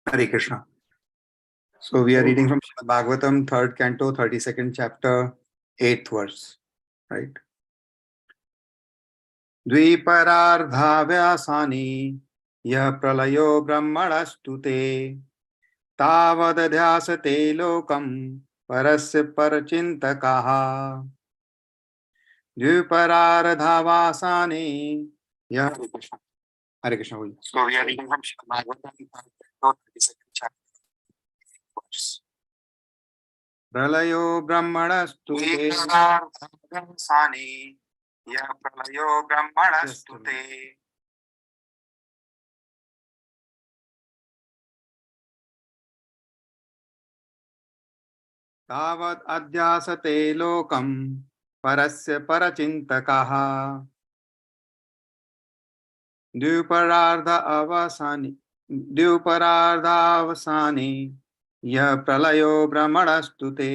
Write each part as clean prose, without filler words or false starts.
Hare Krishna. So we are reading from Srimad Bhagavatam, 3rd canto, 32nd chapter, 8th verse. Right? Dviparardhavyasani yah pralayo brahmanastute tavadadhyasate lokam parasya parachintakaha. Dviparardhavasani yah. Hare Krishna. So we are reading from Srimad Bhagavatam, 3rd canto, 32nd chapter, verse. प्रलयो ब्रह्मणस्तु ते यः प्रलयो ब्रह्मणस्तु ते तावद् अध्यासते लोकं परस्य परचिन्तकः द्युपरार्धावसाने यः प्रलयो ब्रह्मणस्तु ते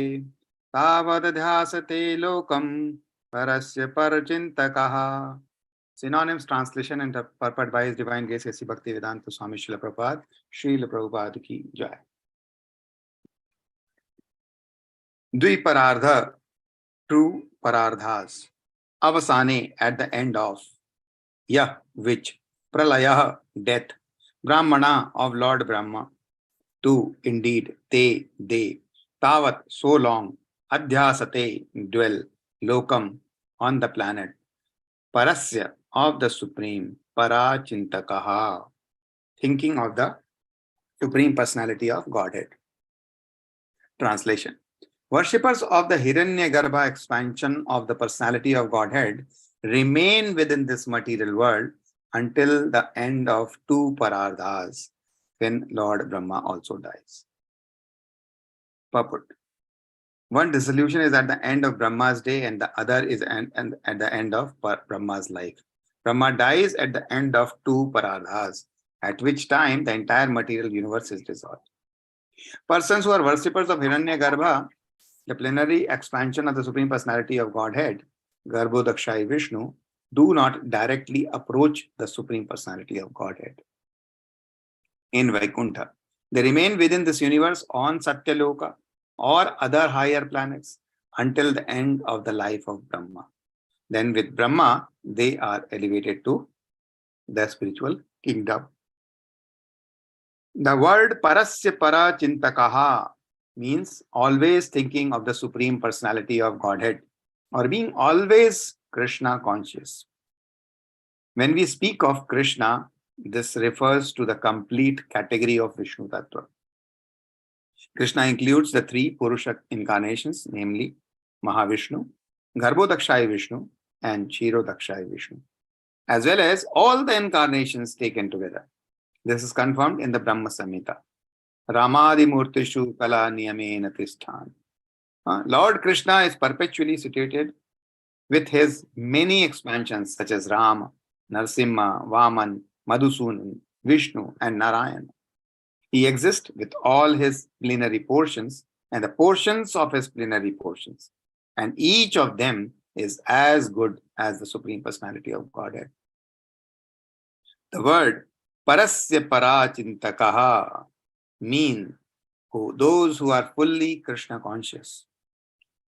तावदध्यासते लोकं परस्य परचिन्तकः. Synonyms, translation and purport by His Divine Grace A.C. Bhaktivedanta Swami Srila Prabhupada. Srila Prabhupada ki jai. Dviparardha, two parardhas. Avasane, at the end of. Yah, which. Pralaya, death. Brahmana, of Lord Brahma. Two, indeed. Te, they. Tavat, so long. Adhyasate, dwell. Lokam, on the planet. Parasya, of the Supreme. Parachintakaha, thinking of the Supreme Personality of Godhead. Translation. Worshippers of the Hiranyagarbha expansion of the Personality of Godhead remain within this material world until the end of two parardhas, when Lord Brahma also dies. Purport. One dissolution is at the end of Brahma's day and the other is at the end of Brahma's life. Brahma dies at the end of two parardhas, at which time the entire material universe is dissolved. Persons who are worshippers of Hiranyagarbha, the plenary expansion of the Supreme Personality of Godhead, Garbhodakshai Vishnu, do not directly approach the Supreme Personality of Godhead. In Vaikuntha, they remain within this universe on Satyaloka or other higher planets until the end of the life of Brahma. Then with Brahma, they are elevated to the spiritual kingdom. The word Parasya Parachintakaha means always thinking of the Supreme Personality of Godhead or being always Krishna conscious. When we speak of Krishna, this refers to the complete category of Vishnu Tattva. Krishna includes the three Purusha incarnations, namely Mahavishnu, Garbhodakshai Vishnu, and Kshirodakshai Vishnu, as well as all the incarnations taken together. This is confirmed in the Brahma Samhita. Ramadi Murtishu Kala Niyamena Tisthan. Lord Krishna is perpetually situated with his many expansions such as Rama, Narsimha, Vaman, Madhusudan, Vishnu, and Narayan. He exists with all his plenary portions and the portions of his plenary portions, and each of them is as good as the Supreme Personality of Godhead. The word Parasya Parachintakaha means those who are fully Krishna conscious.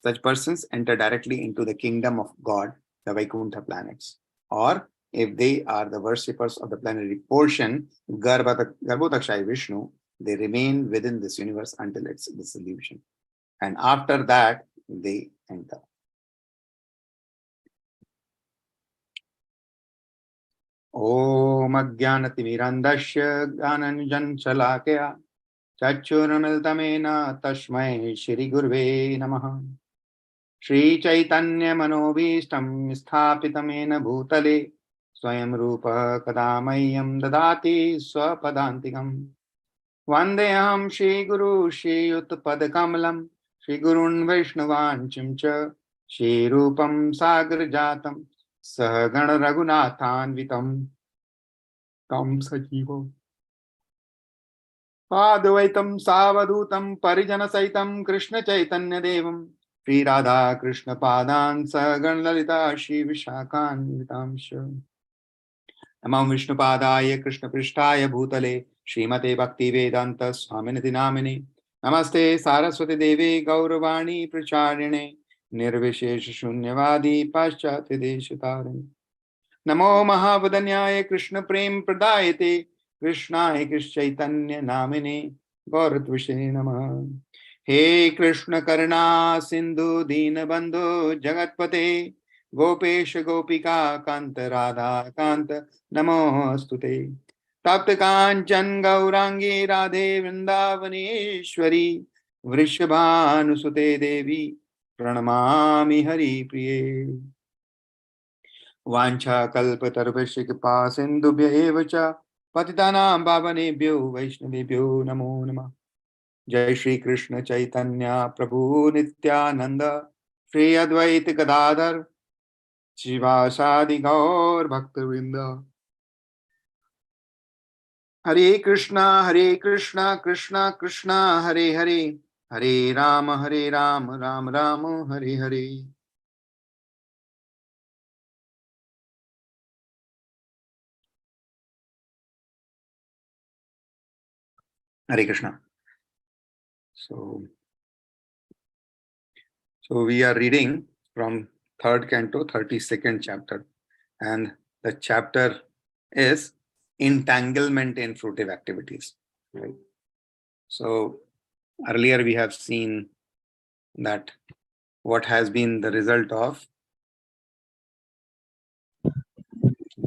Such persons enter directly into the kingdom of God, the Vaikuntha planets. Or if they are the worshippers of the plenary portion, Garbhodakshai Vishnu, they remain within this universe until its dissolution. And after that, they enter. Om Ajnanatimirandasya Gyananjan Shalakaya Chachurnamiltamena Tashmai Shri Gurve Namaha. Shri Chaitanya Manobhishtam Sthapitamena Bhutale Swayam Rupa Kadamayam Dadati Swapadantikam. Vandeham Shri Guru Shri Utpadakamalam Shri Gurun Vaishnavanchim Shri Rupam Sagar Jatam Sahagana Raghunathanvitam Tam Sajivam Padvaitam Savadutam Parijana Saitam Krishna Chaitanya Devam Shri Radha Krishna Padan Sagan Lalita Shri Vishakan Vitamsha नमो विष्णुपादाय कृष्णपृष्ठाय भूतले श्रीमते भक्तिवेदांत स्वामिनिति नामिने नमस्ते सारस्वती देवी गौरवाणी प्रचारिणे निर्विशेष शून्यवादी पाश्चात्य देशतारिणे नमो महावदन्याय कृष्ण प्रेम प्रदायते कृष्णाय कृष्ण चैतन्य नामिने गौरत्विषे नमः। हे कृष्ण करुणा सिंधु दीनबंधु जगतपते गोपेश गोपिका कांत राधा कांत नमोस्तुते। तप्त कांचन गौरांगी राधे वृंदावनेश्वरी वृषभानुसुते देवी प्रणमामि हरिप्रिये। वाञ्छाकल्पतरुभ्यश्च कृपा सिन्धुभ्य एव च पतितानां पावनेभ्यो वैष्णवेभ्यो नमो नमः। जय श्री कृष्ण चैतन्य प्रभु नित्यानंद श्री अद्वैत गदाधर शिवासादि गौर भक्तवृंद। हरे कृष्णा कृष्णा कृष्णा हरे हरे हरे राम राम राम हरे हरे। हरे Krishna. So we are reading from third canto, 32nd chapter, and the chapter is entanglement in fruitive activities. Right. So earlier we have seen that what has been the result of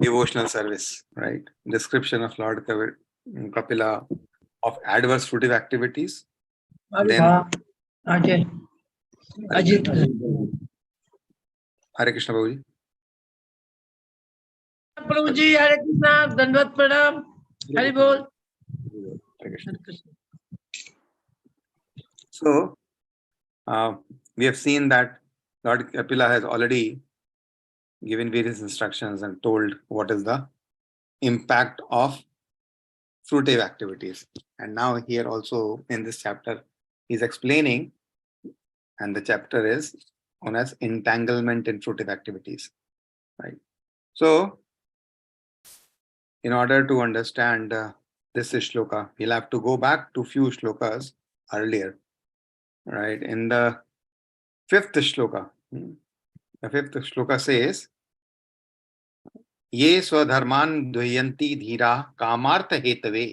devotional service, right? Description of Lord Kapila of adverse fruitive activities. Then Ajit. Hare Krishna Babuji. Prabhuji, Hare Krishna, Dandvat Pranam, Hare Bol. Hare Krishna. So we have seen that Lord Kapila has already given various instructions and told what is the impact of fruitive activities. And now here also in this chapter, he's explaining, and the chapter is known as entanglement in fruitive activities. Right. So in order to understand this shloka, we'll have to go back to few shlokas earlier. Right. In the fifth shloka, the fifth shloka says, ये स्वधर्मान द्वयंती धीरा कामार्थ Hathaway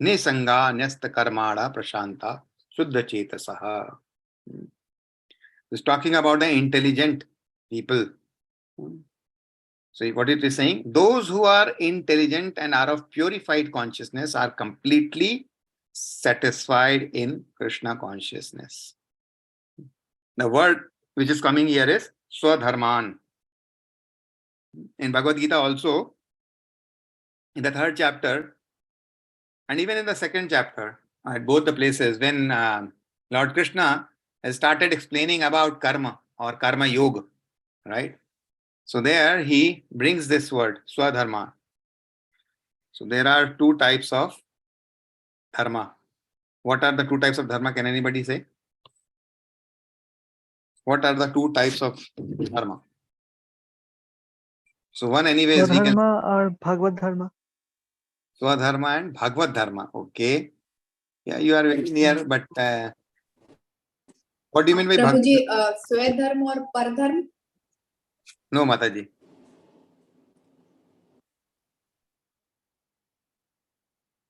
निसंगा न्यस्त कर्माणा Prashanta शुद्ध चेतसः. It's talking about the intelligent people. So what it is saying, those who are intelligent and are of purified consciousness are completely satisfied in Krishna consciousness. The word which is coming here is swadharman. In Bhagavad Gita also, in the third chapter, and even in the second chapter, at both the places, when Lord Krishna has started explaining about karma or karma yoga, right? So there he brings this word, swadharma. So there are two types of dharma. What are the two types of dharma? Can anybody say? What are the two types of dharma? So one anyways we can... Swadharma or Bhagavad Dharma? Swadharma and Bhagavad Dharma. Okay. Yeah, you are very near, but what do you mean by Bhagavad? Prabhuji, Swadharma or Pardharma? No, Mataji.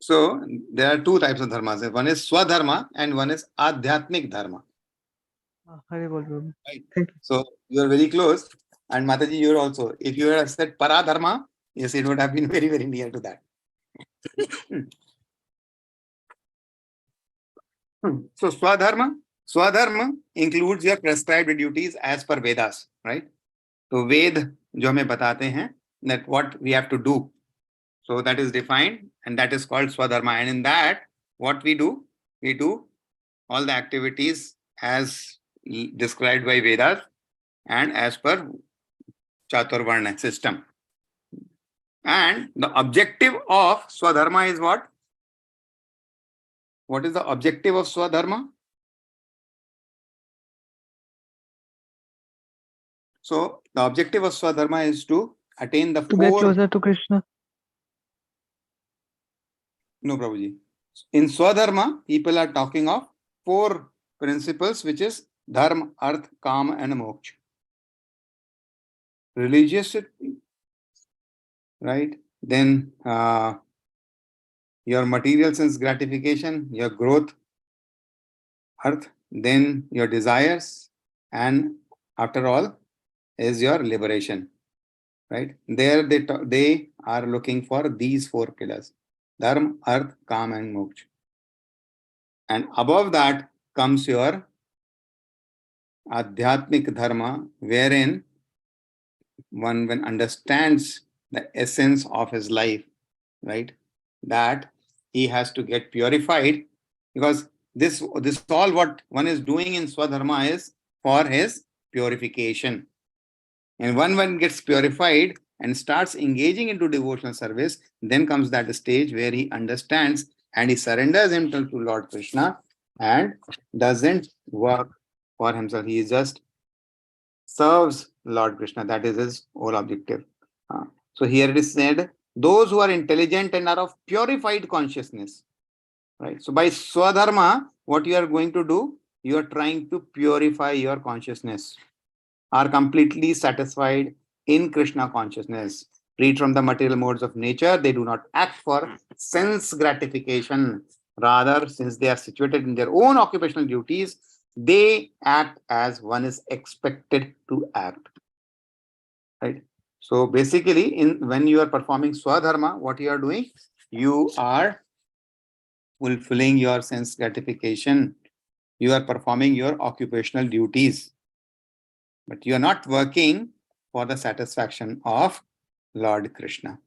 So there are two types of dharmas. One is Swadharma and one is Adhyatmik Dharma. Hare Bol Prabhu. Right. Thank you. So you are very close. And Mataji, you are also. If you had said Paradharma, yes, it would have been very, very near to that. So Swadharma includes your prescribed duties as per Vedas, right? So Ved जो हमें बताते हैं that what we have to do. So that is defined and that is called Swadharma. And in that, what we do all the activities as described by Vedas and as per Chaturvarna system. And the objective of Swadharma is what? What is the objective of Swadharma? So the objective of Swadharma is to attain the To get closer to Krishna. No, Prabhuji. In Swadharma, people are talking of 4 principles, which is Dharma, Arth, Kama, and Moksha. Religious, right? Then your material sense gratification, your growth, Arth, then your desires, and after all is your liberation, right? There they are looking for these 4 pillars: Dharma, Arth, Kama, and Moksha. And above that comes your Adhyatmik Dharma, wherein one when understands the essence of his life, right? That he has to get purified, because this all what one is doing in Swadharma is for his purification. And one gets purified and starts engaging into devotional service, then comes that stage where he understands and he surrenders himself to Lord Krishna and doesn't work for himself. He just serves Lord Krishna. That is his whole objective. So here it is said, those who are intelligent and are of purified consciousness. Right. So by Swadharma, what you are going to do, you are trying to purify your consciousness, are completely satisfied in Krishna consciousness, freed from the material modes of nature. They do not act for sense gratification. Rather, since they are situated in their own occupational duties, they act as one is expected to act. Right. So basically, when you are performing Swadharma, what you are doing, you are fulfilling your sense gratification. You are performing your occupational duties, but you are not working for the satisfaction of Lord Krishna.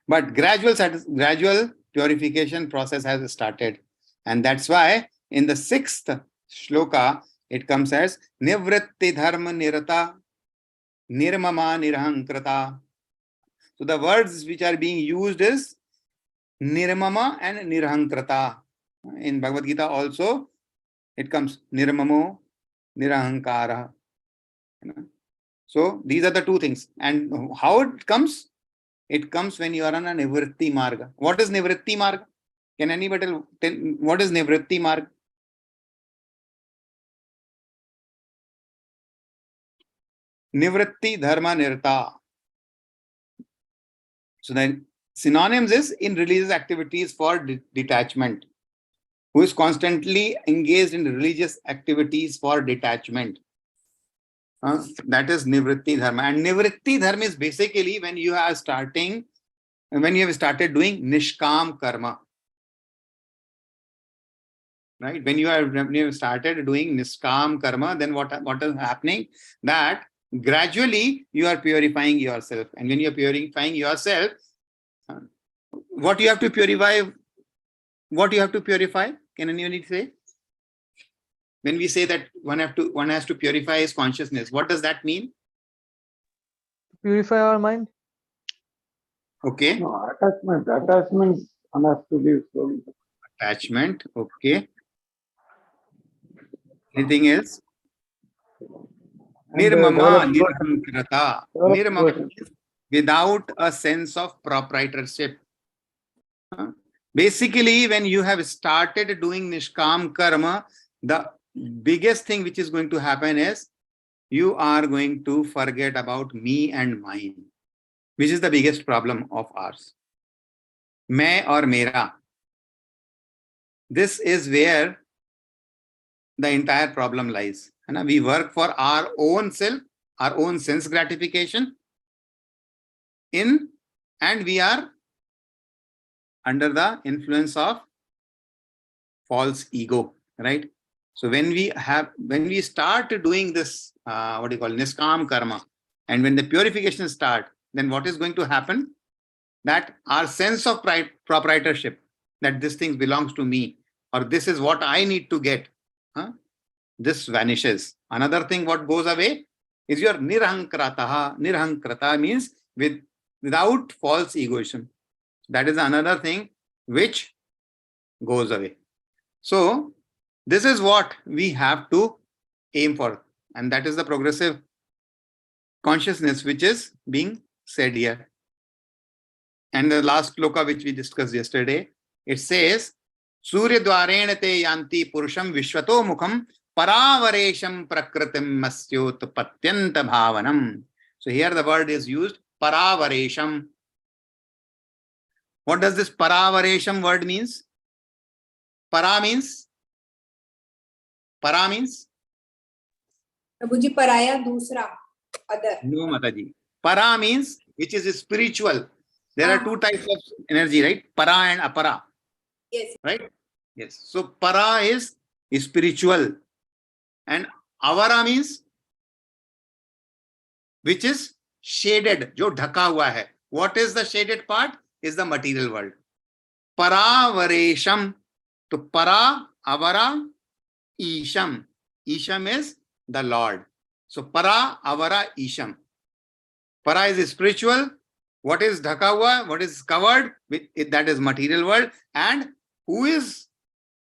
But gradual purification process has started. And that's why in the 6th shloka, it comes as Nivritti Dharma Nirata Nirmama Nirhankrata. So the words which are being used is Nirmama and Nirhankrata. In Bhagavad Gita also, it comes Nirmamo, Nirahankara. So these are the 2 things. And how it comes? It comes when you are on a Nivritti Marga. What is Nivritti Marga? Can anybody tell what is Nivritti Marga? Nivritti Dharma Nirta. So then synonyms is in religious activities for detachment. Who is constantly engaged in religious activities for detachment. That is Nivritti Dharma. And Nivritti Dharma is basically when you have started doing Nishkam Karma. Right? When you have started doing Nishkam Karma, then what is happening? That gradually you are purifying yourself. And when you are purifying yourself, what you have to purify? What you have to purify? Can anyone say? When we say that one has to purify his consciousness, what does that mean? Purify our mind. Okay. No, attachment one has to leave slowly. Attachment. Okay. Anything else? Nirmama Nirhankrata. Nirmama is without a sense of proprietorship. Basically, when you have started doing Nishkam Karma, the biggest thing which is going to happen is you are going to forget about me and mine, which is the biggest problem of ours. Main or mera. This is where the entire problem lies. We work for our own self, our own sense gratification, and we are under the influence of false ego, right? So when we start doing this, Niskam Karma, and when the purification start, then what is going to happen? That our sense of proprietorship, that this thing belongs to me, or this is what I need to get, this vanishes. Another thing what goes away is your Nirhankrata. Nirhankrata means without false egoism. That is another thing which goes away. So this is what we have to aim for. And that is the progressive consciousness which is being said here. And the last shloka which we discussed yesterday, it says, Surya dwarena te yanti purusham vishwato mukham paravaresham prakritim masyot patyanta bhavanam. So here the word is used, paravaresham. What does this paravaresham word means? Para means? Para means? प्रभुजी पराया दूसरा other. No, Mataji. Para means which is spiritual. There are two types of energy, right? Para and apara. Yes. Right? Yes. So para is spiritual. And avara means which is shaded, जो ढका हुआ है. What is the shaded part? Is the material world. Paravaresham. So para, avara, isham. Isham is the Lord. So para, avara, isham. Para is spiritual. What is dhaka hua? What is covered? That is material world. And who is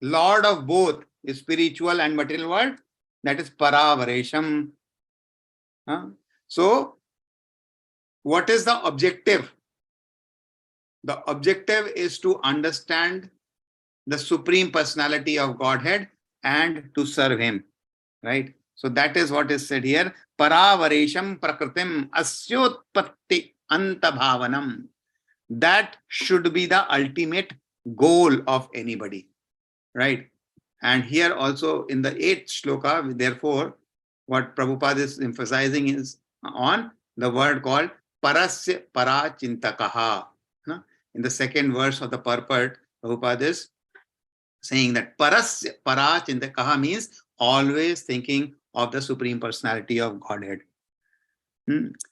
Lord of both spiritual and material world? That is paravaresham. So, what is the objective? The objective is to understand the Supreme Personality of Godhead and to serve Him. Right? So that is what is said here. Paravaresham prakritim asyotpatti antabhavanam. That should be the ultimate goal of anybody. Right? And here also in the 8th shloka, therefore, what Prabhupada is emphasizing is on the word called parasya parachintakaha. In the 2nd verse of the purport, Prabhupada is saying that parasya parachintakaha means always thinking of the Supreme Personality of Godhead.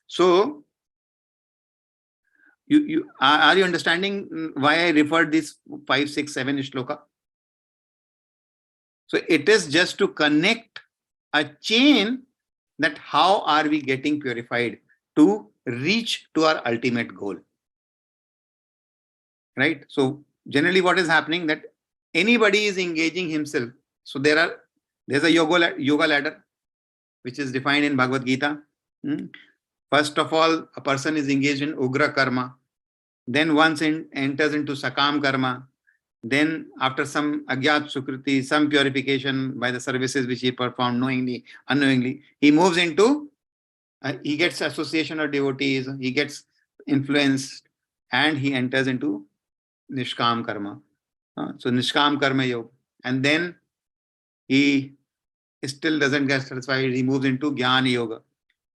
So, are you understanding why I referred this 5, 6, 7 shloka? So it is just to connect a chain that how are we getting purified to reach to our ultimate goal. Right? So generally what is happening that anybody is engaging himself. So there's a yoga ladder which is defined in Bhagavad Gita. First of all, a person is engaged in Ugra Karma. Then once enters into Sakam Karma. Then after some Agyat Sukriti, some purification by the services which he performed knowingly, unknowingly, he moves into, he gets association of devotees, he gets influenced, and he enters into Nishkam Karma. So Nishkam Karma Yoga. And then he still doesn't get satisfied, he moves into Jnana Yoga.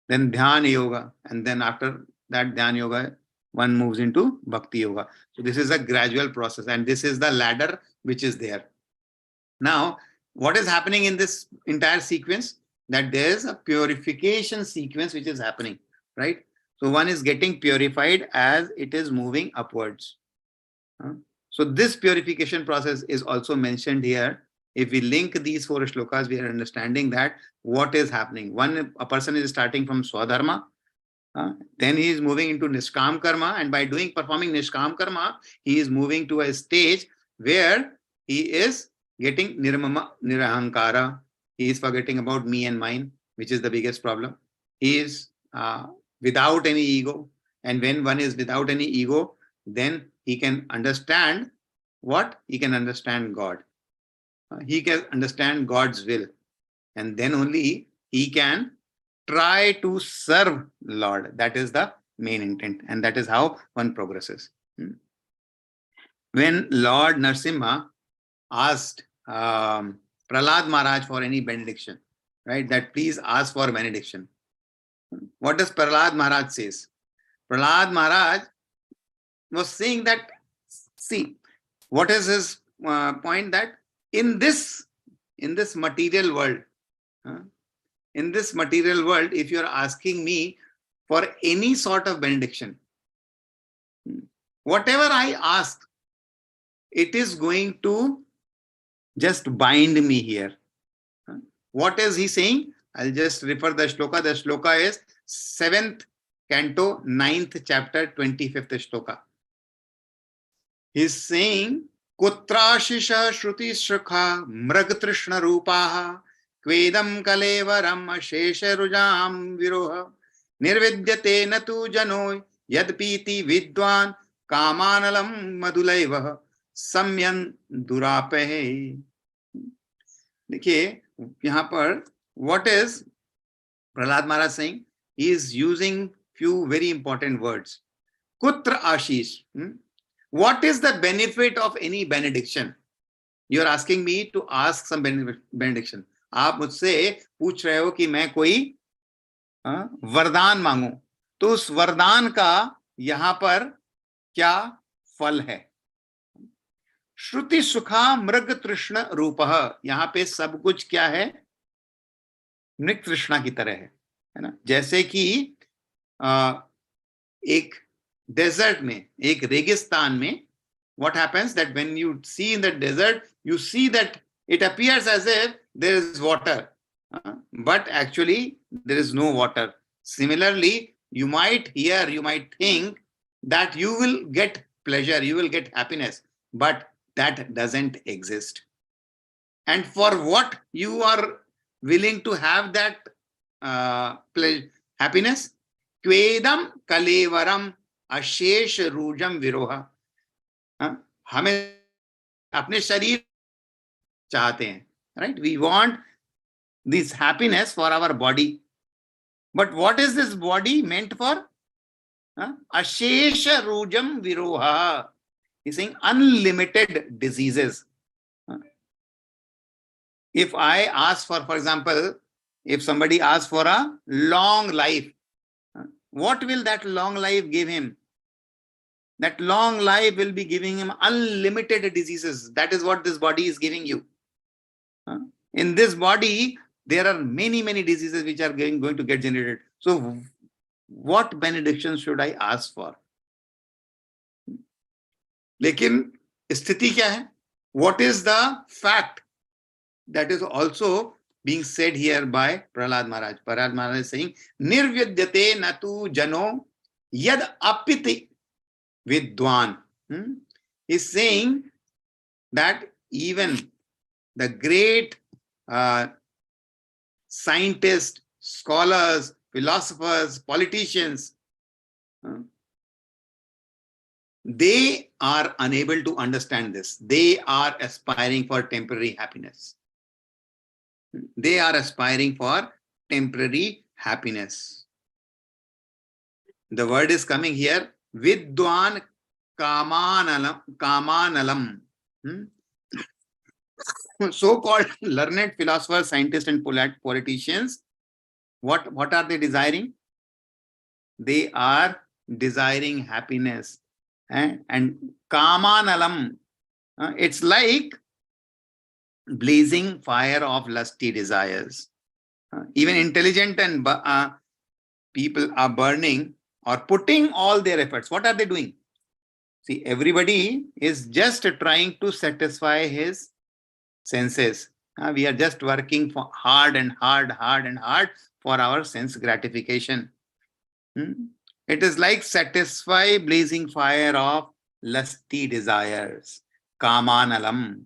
Then Dhyana Yoga. And then after that Dhyana Yoga, one moves into Bhakti Yoga. So this is a gradual process and this is the ladder which is there. Now, what is happening in this entire sequence? That there is a purification sequence which is happening, right? So one is getting purified as it is moving upwards. So this purification process is also mentioned here. If we link these 4 shlokas, we are understanding that what is happening. A person is starting from Swadharma, then he is moving into Nishkam Karma, and by performing Nishkam Karma, he is moving to a stage where he is getting Nirmama Nirahankara. He is forgetting about me and mine, which is the biggest problem. He is without any ego. And when one is without any ego, then he can understand what? He can understand God. He can understand God's will. And then only he can try to serve Lord. That is the main intent. And that is how one progresses. When Lord Narasimha asked Prahlad Maharaj for any benediction, right? That please ask for benediction. What does Prahlad Maharaj says? Prahlad Maharaj was saying that, see, what is his point? That in this material world, if you are asking me for any sort of benediction, whatever I ask, it is going to just bind me here. What is he saying? I'll just refer the shloka. The shloka is 7th canto, 9th chapter, 25th shloka. He's saying, Kutrashisha Shruti Shukha Mragatrishna Rupaha Kvedam Kalevaram Ashesha Rujam Viroha Nirvidyate Natu Jano Yadpiti Vidwan कामानलम मधुलैव सम्यन दुरापहे. देखिए यहाँ पर what is Prahlad Maharaj saying? He is using few very important words. Kutra Ashish. What is the benefit of any benediction? You are asking me to ask some benediction. आप मुझसे पूछ रहे हो कि मैं कोई वरदान मांगू, तो उस वरदान का यहाँ पर क्या फल है? श्रुति सुखा मृग तृष्ण रूपः. यहाँ पे सब कुछ क्या है? मृग तृष्णा की तरह है ना. जैसे कि एक डेजर्ट में, एक रेगिस्तान में, what happens that when you see in the desert, you see that it appears as if there is water, but actually there is no water. Similarly, you might think that you will get pleasure, you will get happiness, but that doesn't exist. And for what you are willing to have that happiness? Kvedam kalevaram ashesh rujam viroha. हमें अपने शरीर चाहते हैं, right? We want this happiness for our body. But what is this body meant for? Ashesha rujam viroha. He's saying unlimited diseases. If I ask for example, if somebody asks for a long life, what will that long life give him? That long life will be giving him unlimited diseases. That is what this body is giving you. In this body, there are many diseases which are going to get generated. So what benediction should I ask for? लेकिन स्थिति क्या है? What is the fact? That is also being said here by Prahlad Maharaj. Prahlad Maharaj is saying, Nirvyadyate natu jano yad apiti vidwan. He's saying that even the great scientists, scholars, philosophers, politicians, they are unable to understand this. They are aspiring for temporary happiness. They are aspiring for temporary happiness. The word is coming here, Vidwan Kamanalam. So-called learned philosophers, scientists, and politicians, what are they desiring? They are desiring happiness. And Kamanalam, it's like blazing fire of lusty desires. Even intelligent and people are burning or putting all their efforts. What are they doing? See, everybody is just trying to satisfy his senses. We are just working for hard for our sense gratification. It is like satisfy blazing fire of lusty desires. Kamanalam.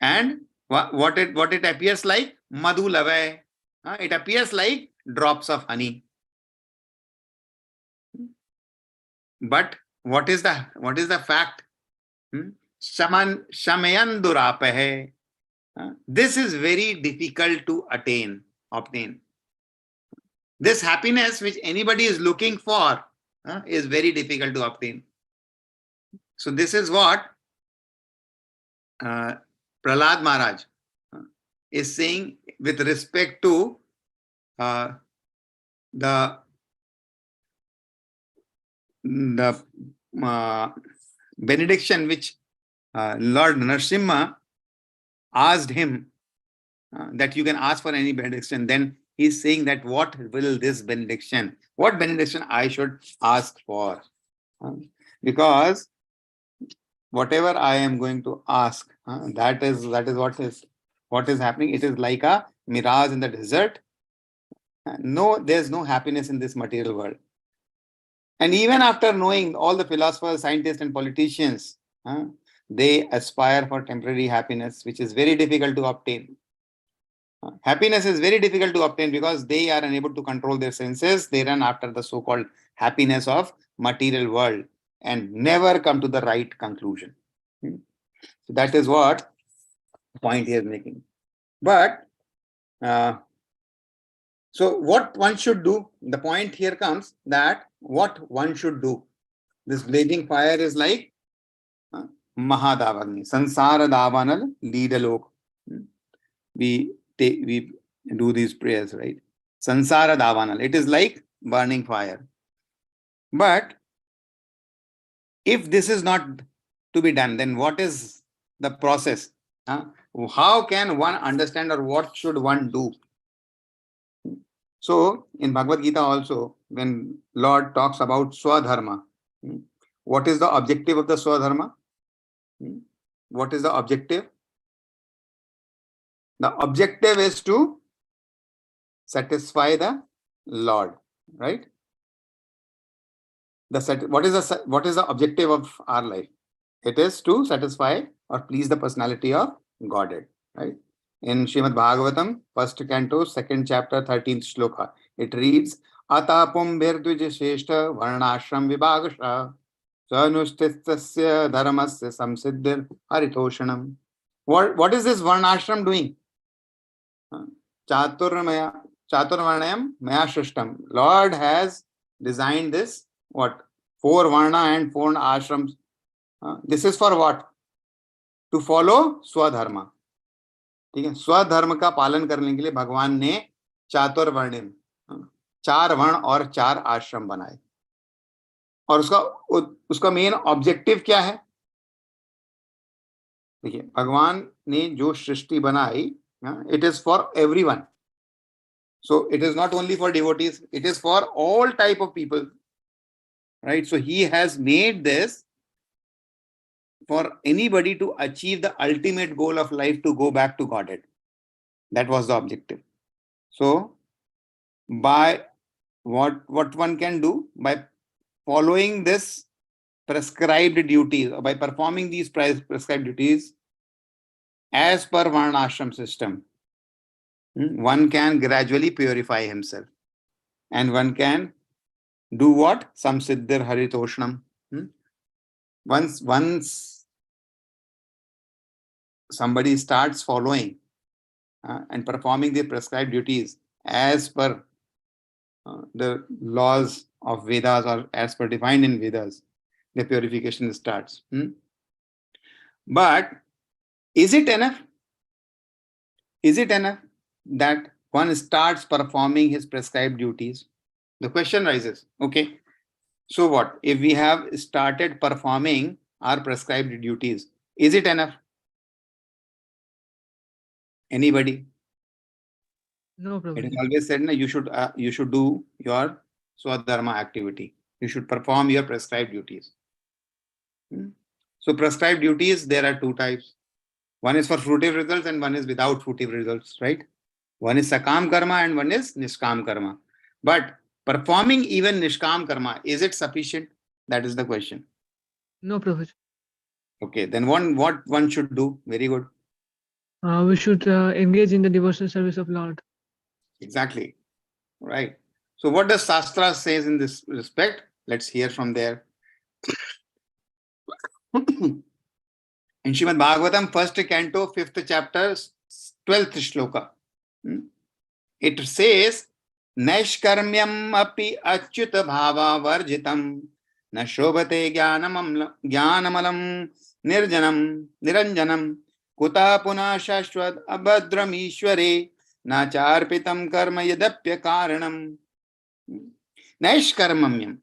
And what it appears like? Madhu lavai. It appears like drops of honey. But what is the fact? Shamayan durapahe. This is very difficult to obtain. This happiness which anybody is looking for is very difficult to obtain. So this is what Prahlad Maharaj is saying with respect to the benediction which Lord Narasimha asked him that you can ask for any benediction. Then he's saying that what benediction I should ask for, because whatever I am going to ask, that is what is happening. It is like a mirage in the desert. There's no happiness in this material world. And even after knowing all the philosophers, scientists, and politicians, they aspire for temporary happiness, which is very difficult to obtain. Happiness is very difficult to obtain because they are unable to control their senses. They run after the so-called happiness of material world and never come to the right conclusion. So that is what the point he is making. But so what one should do, the point here comes that what one should do. This blazing fire is like Mahadavagni, Sansara Davanal Leadalok. We do these prayers, right? Sansara Davanal. It is like burning fire. But if this is not to be done, then what is the process? How can one understand, or what should one do? So in Bhagavad Gita also, when Lord talks about Swadharma, what is the objective of the Swadharma? What is the objective? The objective is to satisfy the Lord, right? What is the objective of our life? It is to satisfy or please the personality of Godhead, right? In Srimad Bhagavatam, 1st canto, 2nd chapter, 13th shloka, it reads, Atapum Virdvij Sheshta Varnashram Vibhagasha Sanustistasya Dharmasya Samsiddhir Haritoshanam. What is this Varnashram doing? Chaturvarnayam Maya Shrishtam. Lord has designed this, what? 4 Varna and 4 ashrams. This is for what? To follow Swadharma. ठीक है, स्वधर्म का पालन करने के लिए भगवान ने चातुर्वर्ण्यम 4 वर्ण और 4 आश्रम बनाए. और उसका मेन ऑब्जेक्टिव क्या है? देखिए, भगवान ने जो सृष्टि बनाई, it is for everyone. So it is not only for devotees, it is for all type of people, right? So he has made this for anybody to achieve the ultimate goal of life, to go back to Godhead. That was the objective. So by what one can do, by following this prescribed duties, or by performing these prescribed duties as per Varnashram system, one can gradually purify himself, and one can do what? Samsiddhir Haritoshanam. Once somebody starts following and performing the prescribed duties as per the laws of Vedas, or as per defined in Vedas, the purification starts. But is it enough? Is it enough that one starts performing his prescribed duties? The question rises, okay, so what? If we have started performing our prescribed duties, is it enough? Anybody? No, It Prabhuji. is always said, you should do your Swadharma activity. You should perform your prescribed duties. So prescribed duties, there are 2 types. One is for fruitive results and one is without fruitive results, right? One is Sakam Karma and one is Nishkam Karma. But performing even Nishkam Karma, is it sufficient? That is the question. No, Prabhuji. Okay, then what one should do? Very good. We should engage in the devotional service of Lord. Exactly. Right. So what does Shastra says in this respect? Let's hear from there. In Srimad Bhagavatam, 1st canto, 5th chapter, 12th shloka, it says, Naishkarmyam api achyuta bhava varjitam na shobhate jnanamalam niranjanam kuta puna shashvat abhadram ishware na charpitam karma yadapya karanam. Naishkarmyam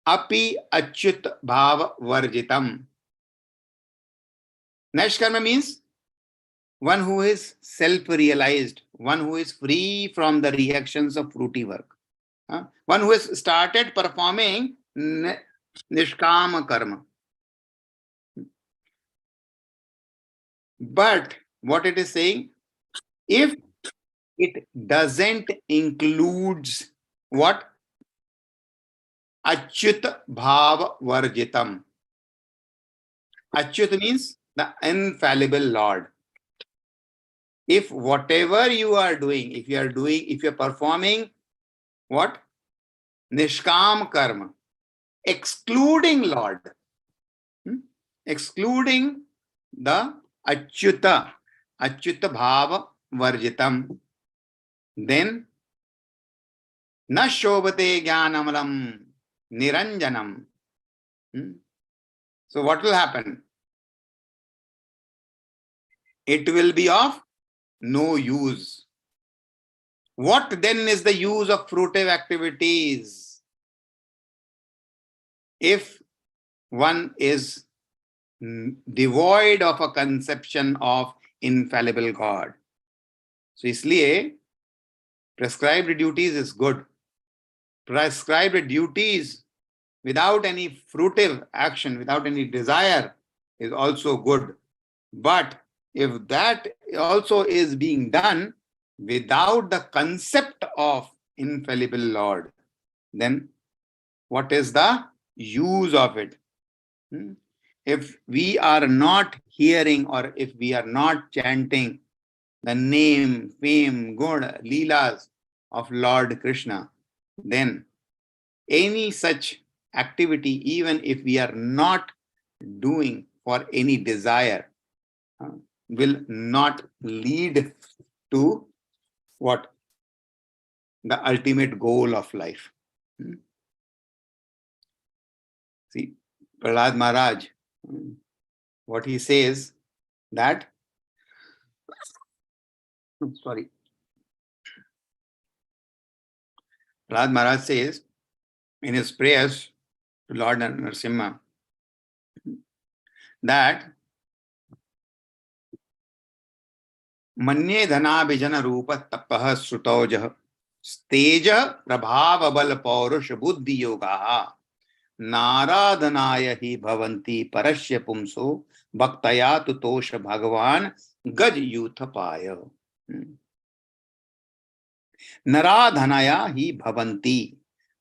api achyut bhava varjitam. Naishkarma means one who is self-realized, one who is free from the reactions of fruity work, one who has started performing nishkama karma. But what it is saying, if it doesn't includes what? Achyut bhav varjitam. Achyut means the infallible Lord. if whatever you are doing, if you are performing what? Nishkam karma, excluding Lord, excluding the Achyuta Bhava Varjitam, then na shobhate jnanamalam niranjanam. So what will happen? It will be of no use. What then is the use of fruitive activities if one is devoid of a conception of infallible God? So isliye prescribed duties is good. Prescribed duties without any fruitive action, without any desire is also good. But if that also is being done without the concept of infallible Lord, then what is the use of it? If we are not hearing or if we are not chanting the name, fame, good, leelas of Lord Krishna, then any such activity, even if we are not doing for any desire, will not lead to what? The ultimate goal of life. See, Prahlad Maharaj, what he says that, sorry, Prahlad Maharaj says in his prayers to Lord Narasimha that Manye dhanabhijana rupa tapah srutauja steja prabhava bal paurush buddhi yogaha नाराधनाय ही भवंती परस्य पुंसो भक्तया तुतोष भगवान गज youth पाय. नाराधनाया ही भवंती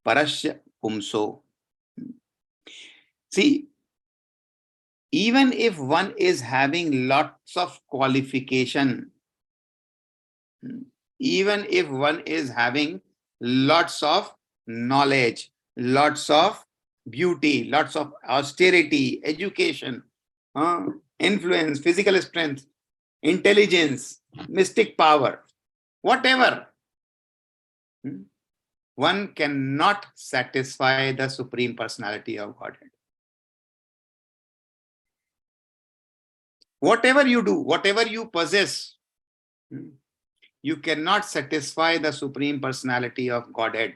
परस्य पुंसो. See, even if one is having lots of qualification, even if one is having lots of knowledge, lots of beauty, lots of austerity, education, influence, physical strength, intelligence, mystic power, whatever, one cannot satisfy the Supreme Personality of Godhead. Whatever you do, whatever you possess, you cannot satisfy the Supreme Personality of Godhead.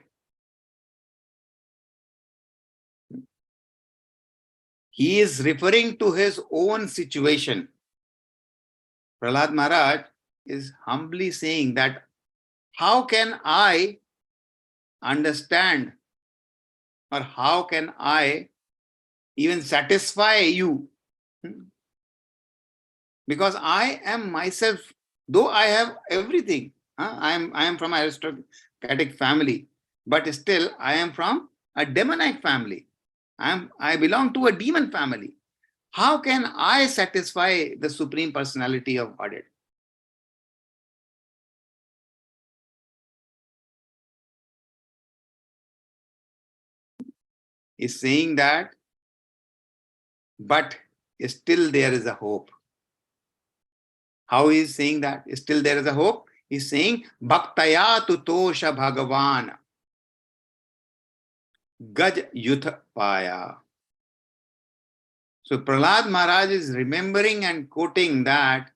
He is referring to his own situation. Prahlad Maharaj is humbly saying that how can I understand or how can I even satisfy you? Because I am myself, though I have everything, I am from an aristocratic family, but still I am from a demonic family. I belong to a demon family. How can I satisfy the Supreme Personality of Godhead? He's saying that, but still there is a hope. How is he saying that? Still there is a hope. He's saying, Bhaktaya tutosha Bhagavan Gaj Yuth Paya. So Prahlad Maharaj is remembering and quoting that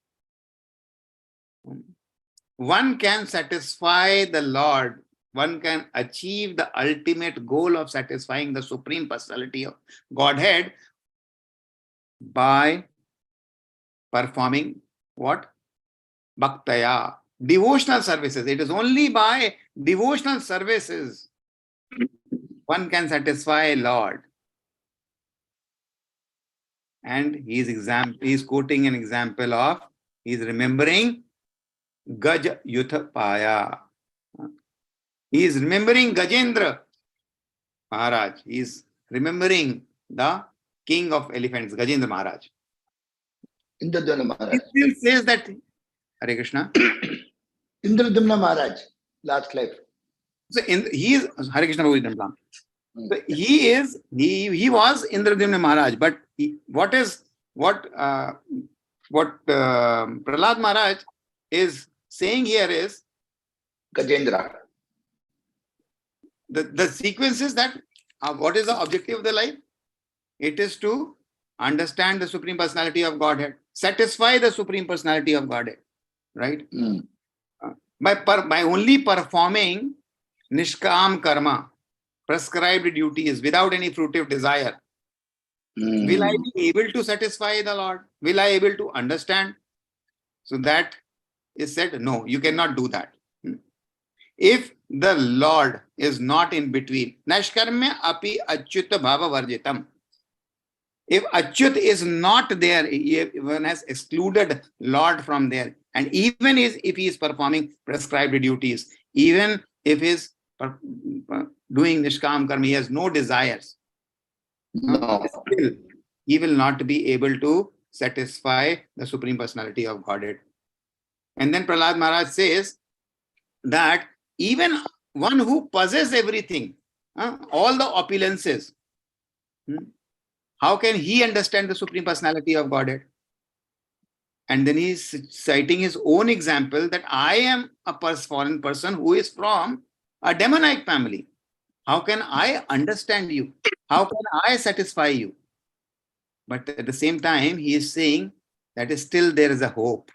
one can satisfy the Lord, one can achieve the ultimate goal of satisfying the Supreme Personality of Godhead by performing what? Bhaktaya, devotional services. It is only by devotional services one can satisfy Lord. And he is quoting an example of, he is remembering Gaj Yuth Paya. He is remembering Gajendra Maharaj. He is remembering the king of elephants, Gajendra Maharaj. Indradwana Maharaj. He still says that Hare Krishna. Indradumna Maharaj, last life. So he is Hare Krishna Bhagavad. So he was Indradumna Maharaj, but what Prahlad Maharaj is saying here is Gajendra. the sequence is that what is the objective of the life? It is to understand the Supreme Personality of Godhead, satisfy the Supreme Personality of Godhead, right? By only performing nishkam karma, prescribed duties without any fruitive desire, will I be able to satisfy the Lord? Will I able to understand? So that is said, no, you cannot do that. If the Lord is not in between, nashkarmya api achyut bhava varjitam. If achyut is not there, one has excluded Lord from there, and even if he is performing prescribed duties, even if he is doing nishkam karma, he has no desires, still he will not be able to satisfy the Supreme Personality of Godhead. And then Prahlad Maharaj says that even one who possesses everything, all the opulences, how can he understand the Supreme Personality of Godhead? And then he's citing his own example that I am a foreign person who is from a demonic family. How can I understand you? How can I satisfy you? But at the same time, he is saying that still there is a hope.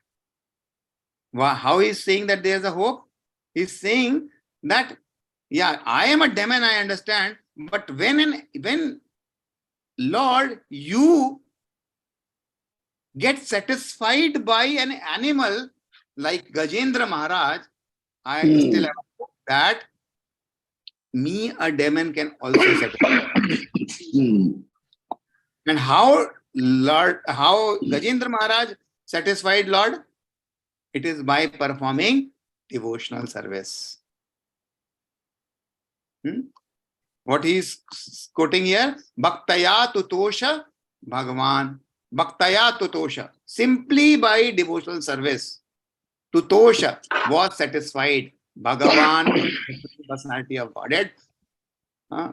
How he is saying that there is a hope? He's saying that, yeah, I am a demon, I understand, but when Lord, you get satisfied by an animal like Gajendra Maharaj, I still have hope that me, a demon, can also satisfy. And how Gajendra Maharaj satisfied Lord? It is by performing devotional service. What he is quoting here? Bhaktaya tutosha Bhagavan. Bhaktaya tutosha. Simply by devotional service, tutosha was satisfied. Bhagavan, the personality of Godhead.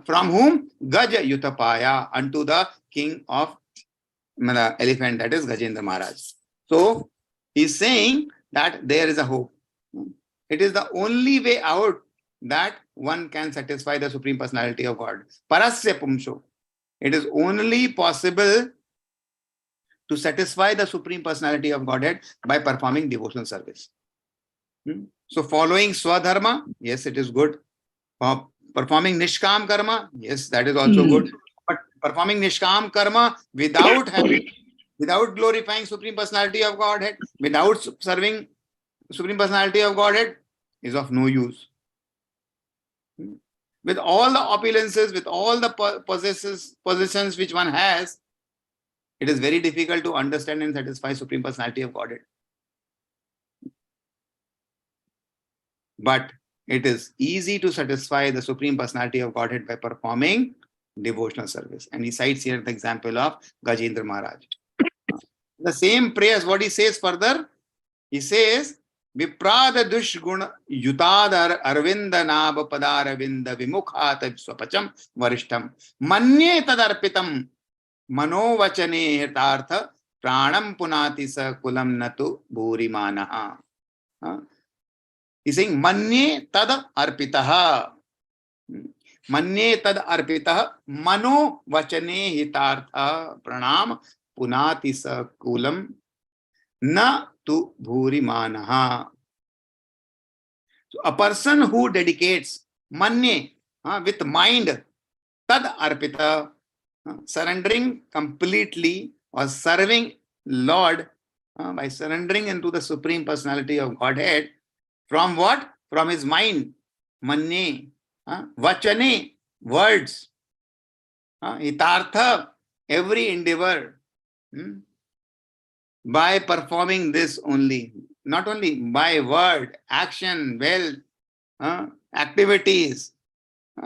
From whom? Gaja Yutapaya, unto the king of the elephant, that is Gajendra Maharaj. So he is saying that there is a hope. It is the only way out that one can satisfy the Supreme Personality of God. Parasya Pumsho. It is only possible to satisfy the Supreme Personality of Godhead by performing devotional service. So following Swadharma, yes, it is good. Performing Nishkam Karma, yes, that is also good. But performing Nishkam Karma without glorifying Supreme Personality of Godhead, without serving Supreme Personality of Godhead, is of no use. With all the opulences, with all the possessions which one has, it is very difficult to understand and satisfy Supreme Personality of Godhead. But it is easy to satisfy the Supreme Personality of Godhead by performing devotional service. And he cites here the example of Gajendra Maharaj. The same prayers, what he says further, he says, Viprada dushguna yutadar arvinda nab padaravinda vimukhat swapacham varishtam manye tadarpitam manovachane hitartha pranam punati sa kulam natu bhurimanaha. He's saying manye tad arpitaha. Manye tad arpitaha manovachane hitartha pranam punati sa kulam na tu bhurimanaha. So a person who dedicates manye with mind, tad arpita, surrendering completely or serving Lord by surrendering into the Supreme Personality of Godhead, from what? From his mind. Manye, vachane, words, hitartha, every endeavor. By performing this only, not only by word, action, wealth, activities,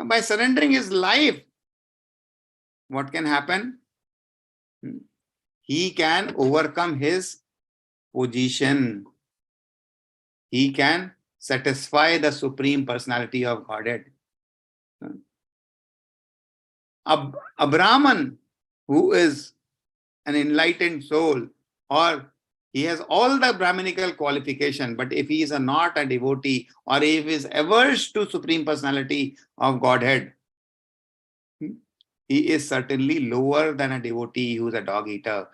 by surrendering his life, what can happen? He can overcome his position. he can satisfy the Supreme Personality of Godhead. A Brahman who is an enlightened soul, or he has all the Brahminical qualification, but if he is not a devotee, or if he is averse to Supreme Personality of Godhead, he is certainly lower than a devotee who is a dog eater.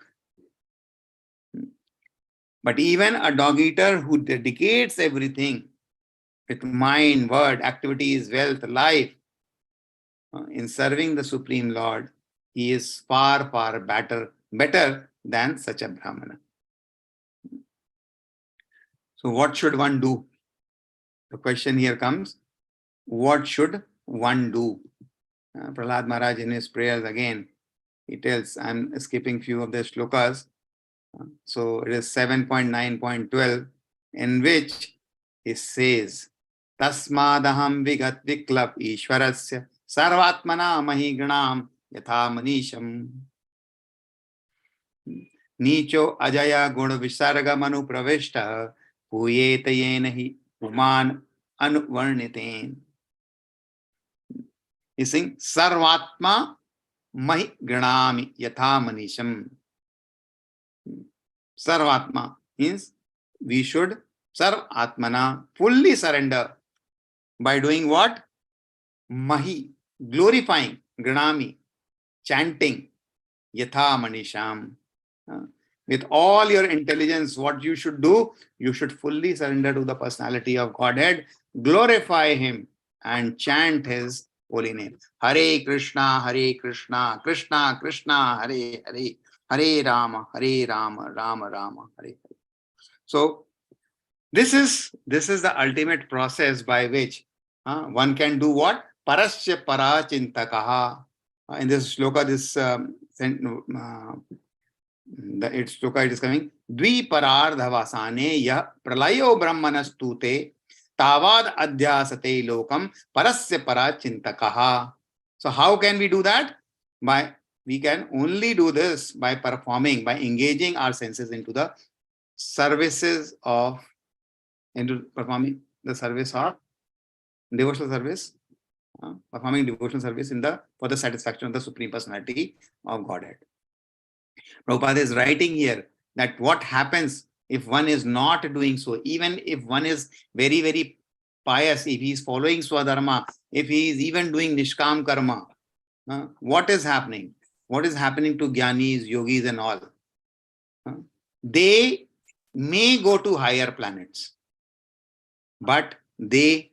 But even a dog eater who dedicates everything with mind, word, activities, wealth, life, in serving the Supreme Lord, he is far, far better than such a Brahmana. So what should one do? The question here comes, what should one do? Prahlad Maharaj in his prayers again, he tells, I'm skipping few of the shlokas. So it is 7.9.12, in which he says, Tasmadaham vigat viklap ishwarasya sarvatmana mahiganam yatha manisham nicho ajaya guna visarga manu pravishta puyeta yenahi uman anuvarniten. He's saying, Sarvatma mahi ganami yatha manisham. Sarvatma means we should serve Atmana, fully surrender. By doing what? Mahi, glorifying, Granami, chanting, Yatha Manisham. With all your intelligence, what you should do, you should fully surrender to the personality of Godhead, glorify Him, and chant His holy name. Hare Krishna, Krishna Krishna, Hare Hare, Hare Rama, Rama Rama, Hare Hare. So this is the ultimate process by which one can do what? Parasya parachintakaha. In this shloka, its shloka, it is coming. Dviparardhavasane yah pralayo brahmanastute tavad adhyasate lokam parasya parachintakaha. So how can we do that? We can only do this by performing, by engaging our senses into the services of, into performing the service of devotional service, performing devotional service for the satisfaction of the Supreme Personality of Godhead. Prabhupada is writing here that what happens if one is not doing so, even if one is very, very pious, if he is following Swadharma, if he is even doing Nishkam Karma, what is happening? What is happening to Jnanis, Yogis and all? They may go to higher planets, but they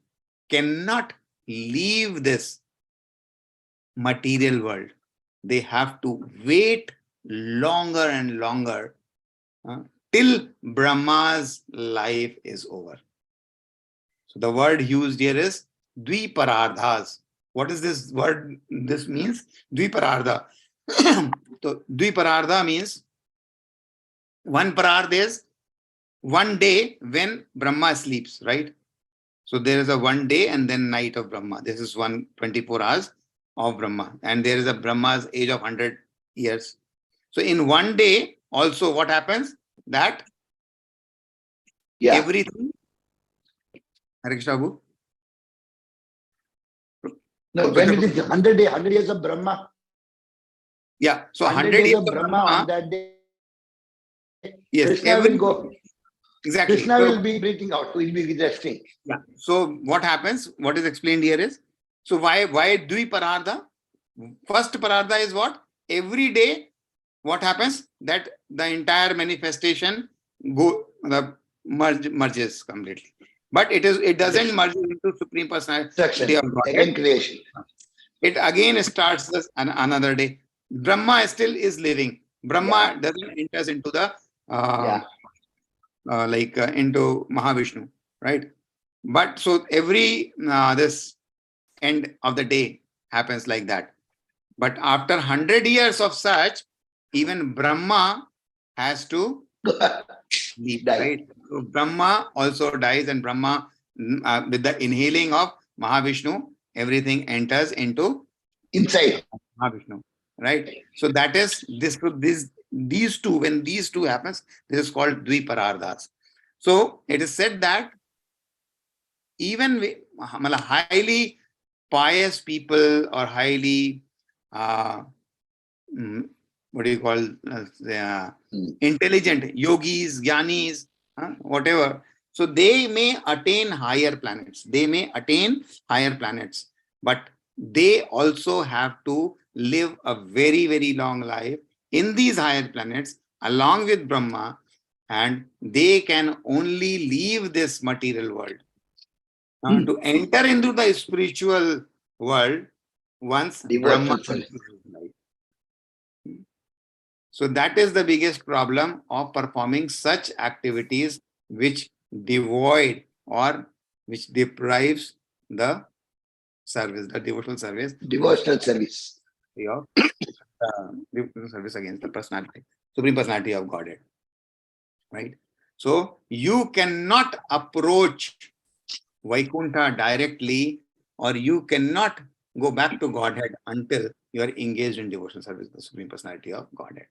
cannot leave this material world. They have to wait longer and longer till Brahma's life is over. So the word used here is Dviparardhas. What is this word? This means Dviparardha. So Dviparardha means one parardha is one day when Brahma sleeps, right? So there is a one day and then night of Brahma. This is 24 hours of Brahma. And there is a Brahma's age of 100 years. So in one day also what happens? That everything. Hare Krishna Babu? No, when it is 100 years of Brahma. Yeah, so 100 years of Brahma on that day. Yes, Krishna will go. Exactly. Krishna will be breathing out, will be resting. Yeah. So what happens? What is explained here is, so why Dviparardha? First parardha is what? Every day, what happens? That the entire manifestation merges completely. But it doesn't merge into Supreme Personality of Godhead. Again creation. It again starts another day. Brahma still is living. Brahma doesn't enter into the into Mahavishnu, right? But so every this end of the day happens like that. But after 100 years of such, even Brahma has to leave, right? So Brahma also dies, and Brahma, with the inhaling of Mahavishnu, everything enters into inside Mahavishnu, right? So that is these two, when these two happens, this is called Dviparardhas. So it is said that even highly pious people or highly what do you call intelligent yogis, jnanis, whatever. So they may attain higher planets. They may attain higher planets, but they also have to live a very, very long life in these higher planets along with Brahma, and they can only leave this material world to enter into the spiritual world once Brahma Devotional service. takes his life. So that is the biggest problem of performing such activities which devoid or which deprives the service, the devotional service Devotional service. of devotional service against the personality, supreme personality of Godhead. Right? So you cannot approach Vaikuntha directly, or you cannot go back to Godhead until you are engaged in devotional service, the Supreme Personality of Godhead.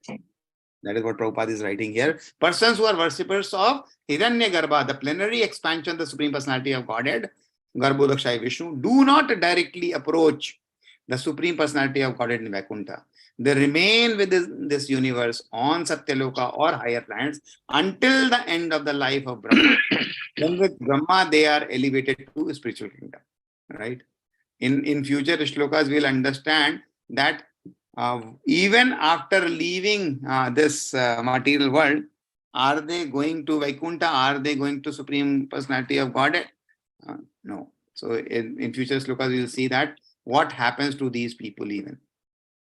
That is what Prabhupada is writing here. Persons who are worshippers of Hiranyagarbha, the plenary expansion of the Supreme Personality of Godhead, Garbhodakshaya Vishnu, do not directly approach the Supreme Personality of Godhead in Vaikuntha. They remain with this universe on Satyaloka or higher planets until the end of the life of Brahma. Then with Brahma, they are elevated to spiritual kingdom. Right? In future shlokas, we'll understand that even after leaving this material world, are they going to Vaikuntha? Are they going to Supreme Personality of Godhead? No. So in future shlokas, we will see that what happens to these people even.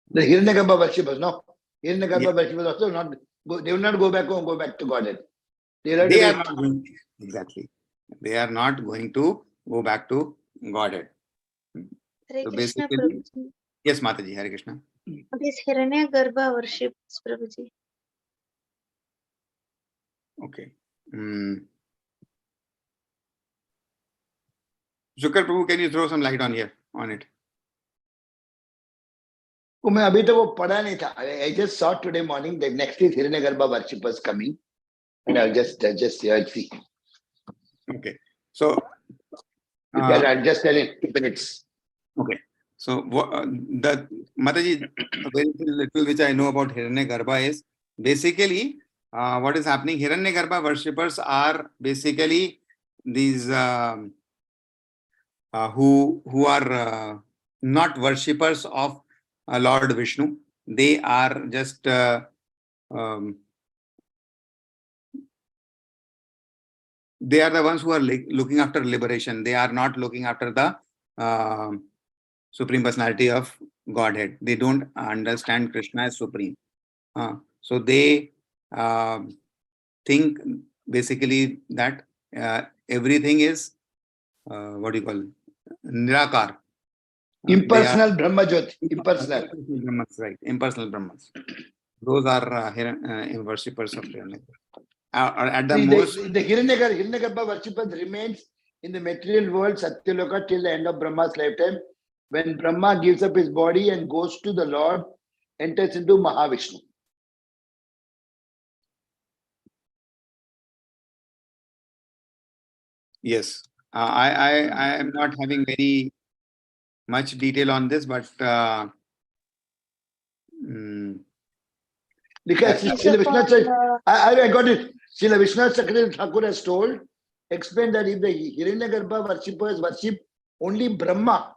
The Hiranyagarbha worshippers, no? Hiranyagarbha Yeah. worshippers also they will not go back home, go back to Godhead. They will They have are to not going, exactly. They are not going to go back to Godhead. Hare So Krishna, basically, Prabhuji. yes, Mataji, Hare Krishna. What is Hiranyagarbha worship, Prabhuji? Okay. Shukar Prabhu, can you throw some light on it? वो मैं अभी तो वो पढ़ा नहीं था. I just saw today morning that next is Hiranyagarbha worshippers coming, and I'll just see. Okay. So I'll just tell in 2 minutes. okay. So the Mataji, very little which I know about Hiranyagarbha is basically what is happening. Hiranyagarbha worshippers are basically these who are not worshippers of Lord Vishnu. They are just they are the ones who are looking after liberation. They are not looking after the Supreme Personality of Godhead. They don't understand Krishna as Supreme. So they think basically that everything is what do you call Nirakar. Impersonal Brahma Jyoti. Impersonal. Brahmas, right? Impersonal Brahmas. Those are worshippers of Hiranyagarbha. At the most, The Hiranyagarbha worshippers remains in the material world, Satyaloka, till the end of Brahma's lifetime. When Brahma gives up his body and goes to the Lord, enters into Mahavishnu. yes. I am not having very much detail on this, but Because Srila Vishwanath said, I got it. Srila Vishwanath Chakravarti Thakur has told, explained that if the Hiranyagarbha worshippers worship only Brahma,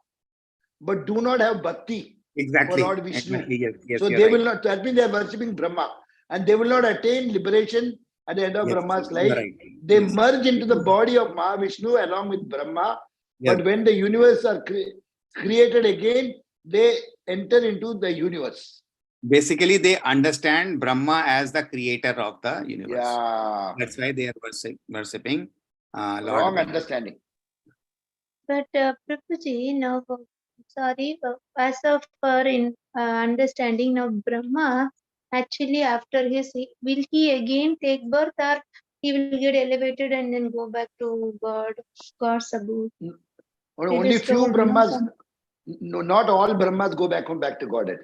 but do not have bhakti exactly. for Lord Vishnu. Exactly, yes, So you're they right. will not, that means they are worshipping Brahma. And they will not attain liberation at the end of Yes, Brahma's you're life. right. They Yes. merge into the body of Mahavishnu along with Brahma. Yes. But when the universe are created again, they enter into the universe. Basically, they understand Brahma as the creator of the universe. Yeah. That's why they are worshipping Lord Wrong Brahma. understanding. But Prabhuji, now, as of our understanding now, Brahma actually after will he again take birth, or he will get elevated and then go back to God's abode? Only few Brahmas, no, not all Brahmas go back to Godhead.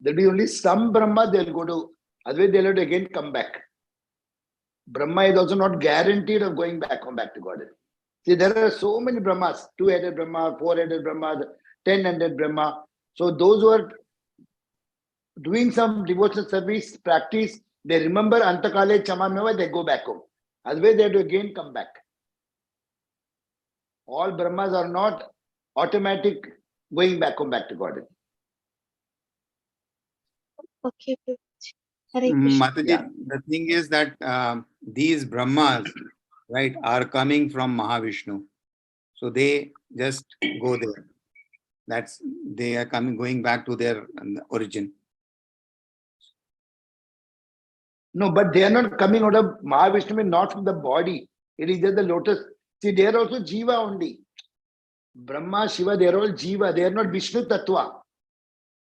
There'll be only some Brahma, they'll go to, otherwise they'll have to again come back. Brahma is also not guaranteed of going back to Godhead. See, there are so many Brahmas, 2-headed Brahma, 4-headed Brahma, 10-headed Brahma. So those who are doing some devotional service practice, they remember Antakale Chamameva, they go back home. Otherwise, they have to again come back. All Brahmas are not automatic going back home, back to Godhead. Okay, Prabhuji. Hare Krishna. Mataji, Yeah. the thing is that these Brahmas, right, are coming from Mahavishnu. So they just go there. They are going back to their origin. No, but they are not coming out of Mahavishnu, not from the body. It is just the lotus. See, they are also Jiva only. Brahma, Shiva, they are all Jiva. They are not Vishnu Tattva.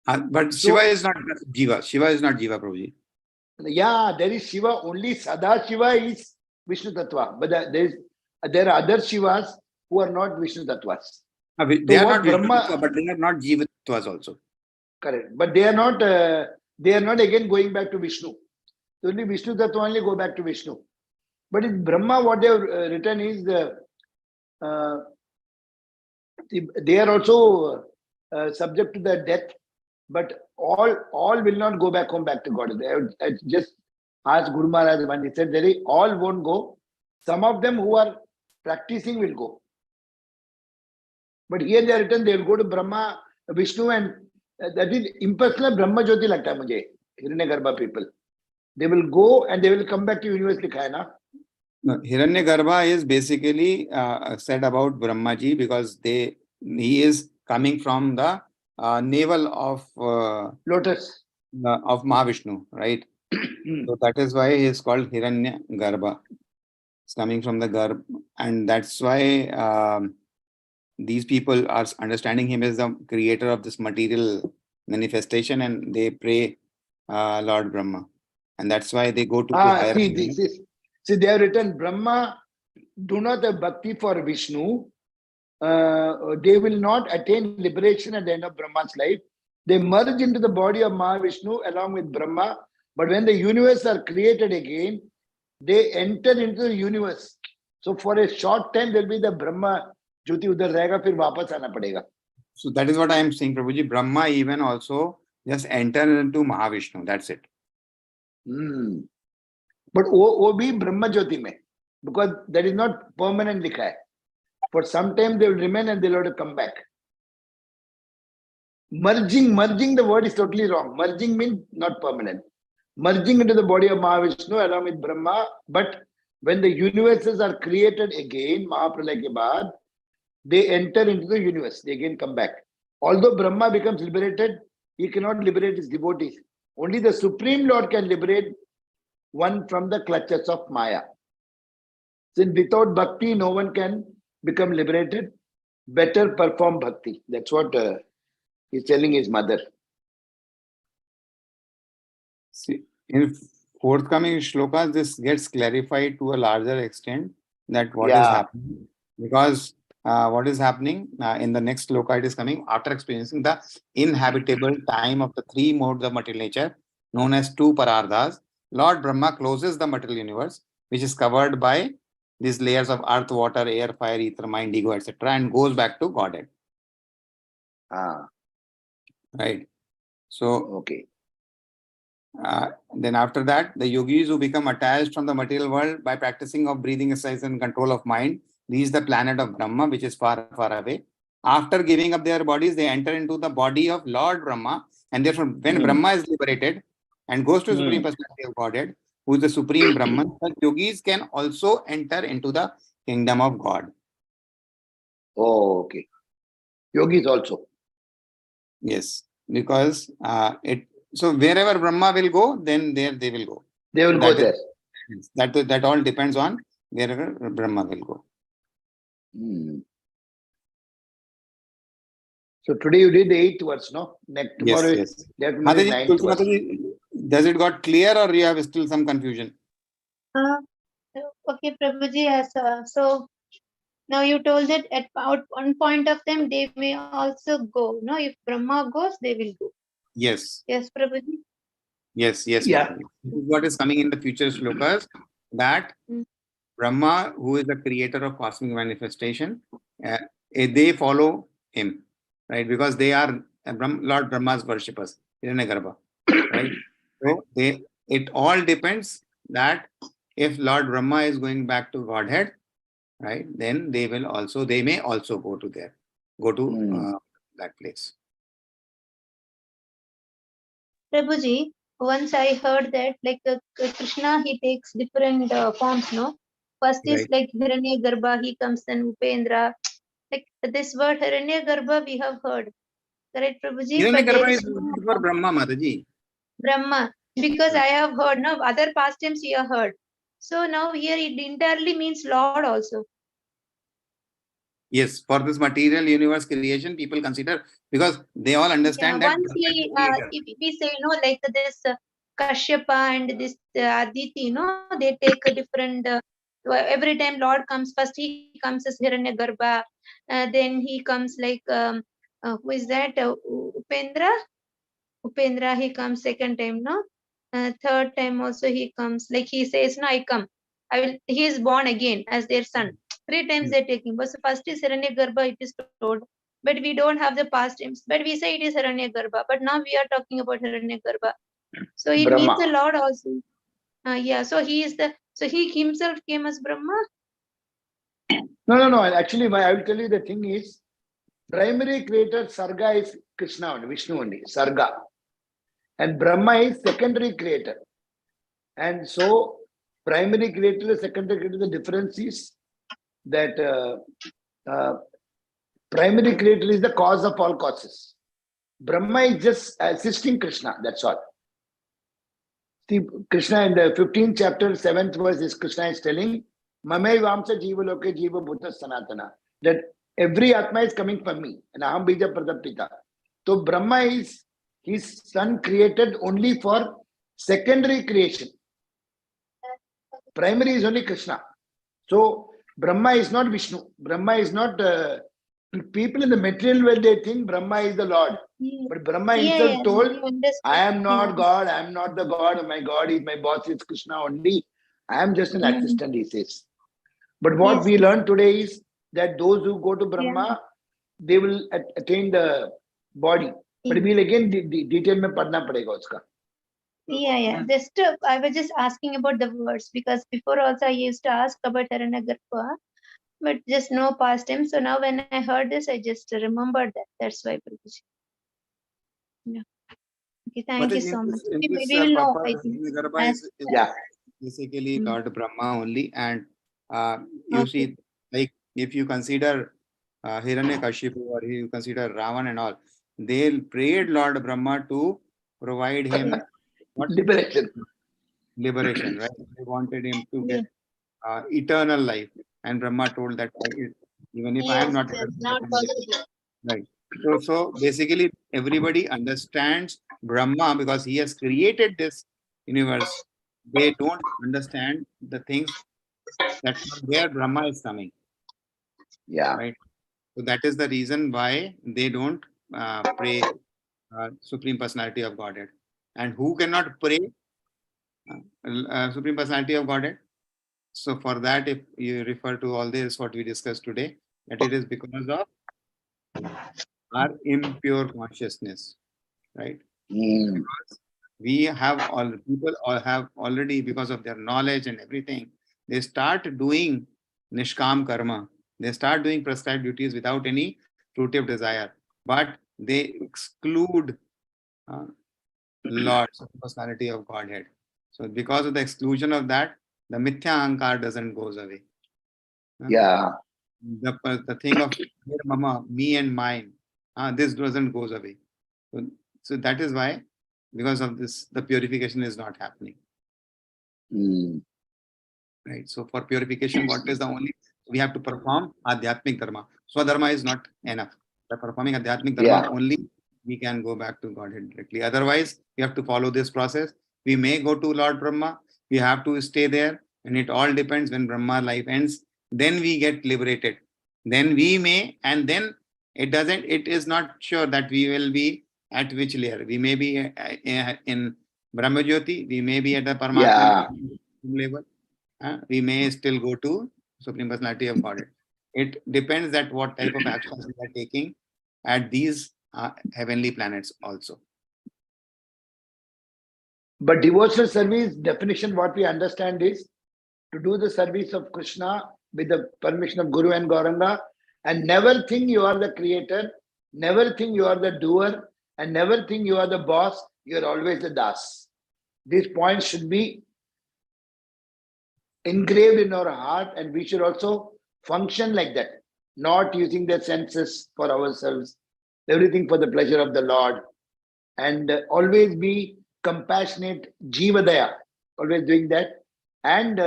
But So- Shiva is not Jiva. Shiva is not Jiva, Prabhuji. Yeah, there is Shiva. Only Sada Shiva is Vishnu Tattva. But there are other Shivas who are not Vishnu Tattvas. They are what not Vishnu Brahma- Tattva, but they are not Jiva Tattvas also. Correct. But they are not again going back to Vishnu. Only Vishnu Tattva only go back to Vishnu. But in Brahma, what they have written is they are also subject to the death, but all will not go back home back to God. I just asked Guru Maharaj when he said all won't go. Some of them who are practicing will go. But here they are written, they will go to Brahma, Vishnu, and that is impersonal Brahma Jyoti lagta hai mujhe, Hiranyagarbha people. They will go and they will come back to universe likha hai na. No, Hiranyagarbha is basically said about Brahmaji because he is coming from the navel of Lotus. Mahavishnu, right? So that is why he is called Hiranyagarbha. It's coming from the Garbh, and that's why these people are understanding him as the creator of this material manifestation, and they pray Lord Brahma, and that's why they go to higher. See, they have written Brahma do not have bhakti for Vishnu. They will not attain liberation at the end of Brahma's life. They merge into the body of Mahavishnu along with Brahma. But when the universe are created again, they enter into the universe. So for a short time, there will be the Brahma Jyoti udhar rahega, fir wapas aana padega. So that is what I am saying, Prabhuji. Brahma even also just enter into Mahavishnu. That's it. But wo bhi Brahma Jyoti mein, because that is not permanent likha hai. For some time they will remain and they will have to come back. Merging the word is totally wrong. Merging means not permanent. Merging into the body of Mahavishnu along with Brahma, but when the universes are created again, Mahapralaya ke baad, they enter into the universe. They again come back. Although Brahma becomes liberated, he cannot liberate his devotees. Only the Supreme Lord can liberate one from the clutches of Maya. Since without bhakti, no one can become liberated. Better perform bhakti. That's what he's telling his mother. See, in forthcoming shlokas, this gets clarified to a larger extent that what is happening. Because what is happening in the next shloka, it is coming after experiencing the inhabitable time of the three modes of material nature, known as two parardhas. Lord Brahma closes the material universe, which is covered by these layers of earth, water, air, fire, ether, mind, ego, etc., and goes back to Godhead. Right. So, okay. Then after that, the yogis who become attached from the material world by practicing of breathing exercise and control of mind reach the planet of Brahma, which is far, far away. After giving up their bodies, they enter into the body of Lord Brahma. And therefore, when Brahma is liberated and goes to Supreme Personality of Godhead, who is the Supreme Brahman, the yogis can also enter into the kingdom of God. Oh, okay. Yogis also. Yes, because so wherever Brahma will go, then there they will go. They will go there. That all depends on wherever Brahma will go. So today you did the 8th verse, no? Next tomorrow. Yes. Mataji, Mataji, does it got clear or you have still some confusion? Okay, Prabhuji, yes. So now you told that at one point of time they may also go. No, if Brahma goes, they will go. Yes. Yes, Prabhuji. Yes. Yeah. This is what is coming in the future shlokas, that Brahma, who is the creator of cosmic manifestation, they follow him, right? Because they are Lord Brahma's worshippers, Hiranyagarbha, right? So it all depends that if Lord Brahma is going back to Godhead, right, then they may also go to that place. Prabhuji, once I heard that like Krishna, he takes different forms, no? First is Right. like Hiranyagarbha, he comes then Upendra. Like this word Hiranyagarbha we have heard, correct, Prabhuji? But there Hiranyagarbha is is no for Brahma, Mataji. Brahma, because I have heard, no, other past times we have heard. So now here it entirely means Lord also. Yes, for this material universe creation, people consider, because they all understand that Once Brahma is he, the creator. if we say, no, like this Kashyapa and this Aditi, no, they take a different, every time Lord comes, first he comes as Hiranyagarbha, then he comes like, who is that, Upendra? Upendra, he comes second time, no? Third time also he comes, like he says, no, I come. He is born again as their son. 3 times they're taking. But so first is Hiranyagarbha, it is told. But we don't have the past times. But we say it is Hiranyagarbha. But now we are talking about Hiranyagarbha. So it means the Brahma. Lord also. Yeah, so he himself came as Brahma. No. Actually, I will tell you the thing is, primary creator Sarga is Krishna only, Vishnu only, Sarga. And Brahma is secondary creator. And so, primary creator and secondary creator, the difference is that primary creator is the cause of all causes. Brahma is just assisting Krishna, that's all. See, Krishna in the 15th chapter, 7th verse, is Krishna is telling, Mamai Vamsa Jiva Loke Jiva Bhuta Sanatana, that every Atma is coming from me, and Aham Bija Pradapita. So Brahma is his son created only for secondary creation. Primary is only Krishna. So Brahma is not Vishnu. Brahma is not people in the material world, they think Brahma is the Lord. But Brahma himself told, I am not God, I am not the God, my God is my boss, is Krishna only. I am just an assistant, he says. But what we learn today is that those who go to Brahma, they will attain the body. But we'll again detail mein padna padega uska. Yeah. Just I was just asking about the words because before also I used to ask about Hiranyagarbha, but just no past time. So now when I heard this, I just remembered that. That's why, Prabhuji. Yeah. Okay, thank you so much. In We this will know, I purpose, think. Hiranyagarbha is Yeah. basically Lord Brahma only. And you see, like if you consider Hiranyakashipu or you consider Ravan and all, they prayed Lord Brahma to provide him what? Liberation, right? They wanted him to get eternal life. And Brahma told that even if I am not right. So basically, everybody understands Brahma because he has created this universe. They don't understand the things that from where Brahma is coming. Yeah. Right. So that is the reason why they don't pray Supreme Personality of Godhead. And who cannot pray Supreme Personality of Godhead? So for that, if you refer to all this, what we discussed today, that it is because of our impure consciousness, right? Because we have people have already, because of their knowledge and everything, they start doing nishkam karma. They start doing prescribed duties without any fruitive desire, but they exclude Lord, personality of Godhead. So because of the exclusion of that, the mithya ahankar doesn't goes away. Yeah. The thing of mama, me and mine, this doesn't goes away. So that is why, because of this, the purification is not happening. Right. So for purification, what is the only we have to perform adhyatmic dharma. Swadharma is not enough. By performing adhyatmic dharma only we can go back to Godhead directly. Otherwise, we have to follow this process. We may go to Lord Brahma. We have to stay there, and it all depends when Brahma life ends. Then we get liberated. Then we may, and then it doesn't. It is not sure that we will be at which layer. We may be in Brahma Jyoti. We may be at the Paramatma level. we may still go to Supreme Personality of Godhead. It depends that what type of actions we are taking at these heavenly planets also. But devotional service definition, what we understand is to do the service of Krishna with the permission of Guru and Gauranga, and never think you are the creator, never think you are the doer, and never think you are the boss. You are always the das. These points should be engraved in our heart, and we should also function like that, not using the senses for ourselves, everything for the pleasure of the Lord, and always be compassionate, jivadaya, always doing that, and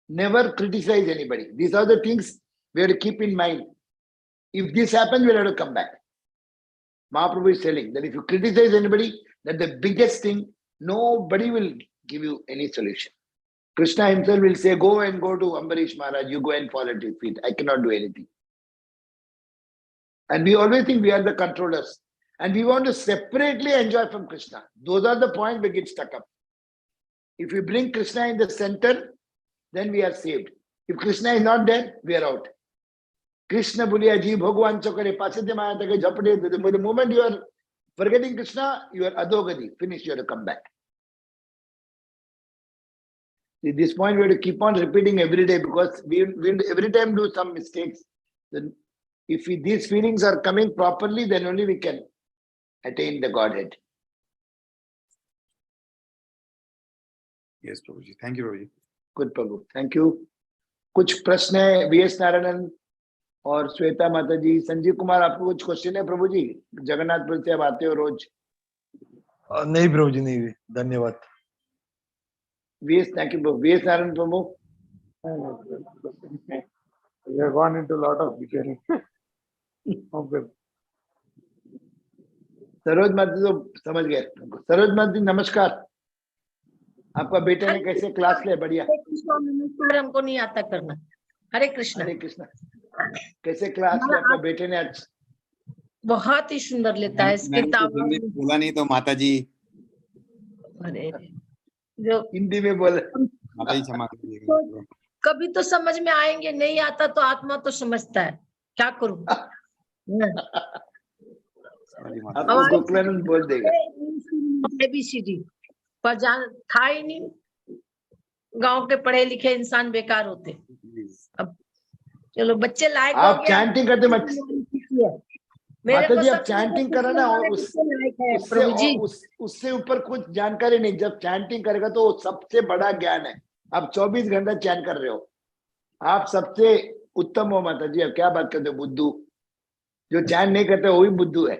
never criticize anybody. These are the things we have to keep in mind. If this happens, we'll have to come back. Mahaprabhu is telling that if you criticize anybody, that's the biggest thing. Nobody will give you any solution. Krishna himself will say, go to Ambarish Maharaj, you go and fall at his feet. I cannot do anything. And we always think we are the controllers. And we want to separately enjoy from Krishna. Those are the points we get stuck up. If we bring Krishna in the center, then we are saved. If Krishna is not there, we are out. Krishna buliya ji bhagwan chokare pasite maya take jhapde. The moment you are forgetting Krishna, you are adogadi. Finish, you have to come back. At this point, we have to keep on repeating every day, because we will every time do some mistakes. Then if these feelings are coming properly, then only we can attain the Godhead. Yes, Prabhuji. Thank you, Prabhuji. Good, Prabhu. Thank you. कुछ प्रश्न है VS Narayanan और श्वेता माता जी, संजीव कुमार, आपको कुछ question है प्रभु जी? जगन्नाथपुर से आप आते हो रोज? नहीं प्रभु जी, नहीं, धन्यवाद। VS, thank you Prabhu. VS Narayan Prabhu, We have gone into a lot of detail. Okay. Saroj Mata तो समझ गए। सरोज माता जी नमस्कार। आपका बेटे ने कैसे क्लास ले? बढ़िया। हरे कृष्णा, नमस्कार। हमको नहीं आता करना। हरे कृष्णा। हरे कृष्णा। कैसे क्लास ले आपका बेटे ने आज? बहुत ही सुंदर लेता है। इसके बोला नहीं तो माता जी, अरे जो हिंदी में बोले। माता जी क्षमा कीजिएगा। कभी तो समझ में आएंगे, नहीं आता तो आत्मा तो समझता है। क्या करूं? आपको गोकुलानंद बोल देगा। ABCD पर जान था ही नहीं। गांव के पढ़े लिखे इंसान बेकार होते। अब चलो बच्चे लायक हो आप गए। चैंटिंग करते मत। माता जी आप चैंटिंग करो ना, उससे ऊपर कुछ जानकारी नहीं। जब चैंटिंग करेगा तो सबसे बड़ा ज्ञान है। आप 24 घंटा चैन कर रहे हो, आप सबसे उत्तम हो माता जी। आप क्या बात करते हो? बुद्धू जो चैन नहीं करते वो भी बुद्धू है।